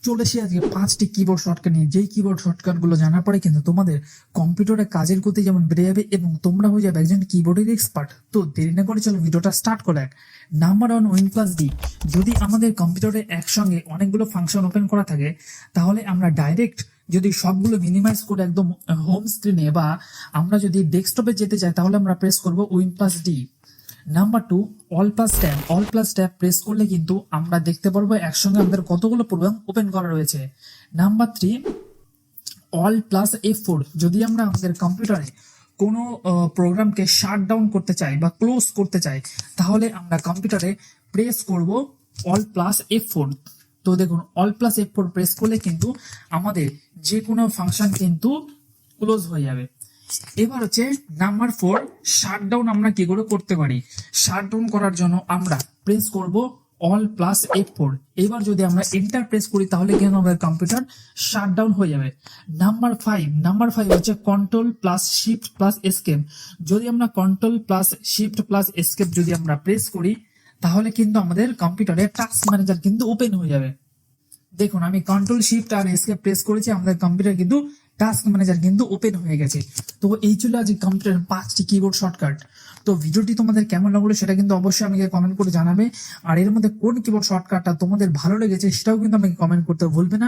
চলে এসে আজকে 5টি কিবোর্ড শর্টকাট নিয়ে, যেই কিবোর্ড শর্টকাট গুলো জানার পরে কিন্তু তোমাদের কম্পিউটারে কাজের গতি যেমন বেড়ে যাবে এবং তোমরা হয়ে যাবে একজন কিবোর্ডের এক্সপার্ট। তো দেরি না করে চলো ভিডিওটা স্টার্ট করে। Number 1, Win+D। যদি আমাদের কম্পিউটারে একসঙ্গে অনেকগুলো ফাংশন ওপেন করা থাকে তাহলে আমরা ডাইরেক্ট যদি সবগুলো মিনিমাইজ করে একদম হোম স্ক্রিনে বা আমরা যদি ডেস্কটপে যেতে চাই তাহলে আমরা প্রেস করব Win+D। Number 2, all plus tab press করলে কিন্তু আমরা দেখতে পারবো একসঙ্গে আমাদের কতগুলো প্রোগ্রাম ওপেন করা রয়েছে। Number 3, Alt+F4। যদি আমরা আমাদের কম্পিউটারে কোনো প্রোগ্রামকে শাট ডাউন করতে চাই বা ক্লোজ করতে চাই তাহলে আমরা কম্পিউটারে প্রেস করব Alt+F4। তো দেখুন, Alt+F4 প্রেস করলে কিন্তু আমাদের যে কোনো ফাংশন কিন্তু ক্লোজ হয়ে যাবে। এবার হচ্ছে নাম্বার 4, শাটডাউন আমরা কি করে করতে পারি। শাটডাউন করার জন্য আমরা প্রেস করব Alt+F4। এবার যদি আমরা এন্টার প্রেস করি তাহলে কিন্তু আমাদের কম্পিউটার শাটডাউন হয়ে যাবে। নাম্বার 5 হচ্ছে Ctrl+Shift+Escape। যদি আমরা Ctrl+Shift+Escape যদি আমরা প্রেস করি তাহলে কিন্তু আমাদের কম্পিউটারে টাস্ক ম্যানেজার কিন্তু ওপেন হয়ে যাবে। দেখুন, আমি Ctrl+Shift+Escape প্রেস করেছি, আমাদের কম্পিউটার কিন্তু টাস্ক ম্যানেজার কিন্তু ওপেন হয়ে গেছে। তো এই ছিল আজকে কম্পিউটারের 5টি কিবোর্ড শর্টকাট। তো ভিডিওটি তোমাদের কেমন লাগলো সেটা কিন্তু অবশ্যই আমাকে কমেন্ট করে জানাবে। আর এর মধ্যে কোন কিবোর্ড শর্টকাটটা তোমাদের ভালো লেগেছে সেটাও কিন্তু আমাকে কমেন্ট করতে ভুলবে না।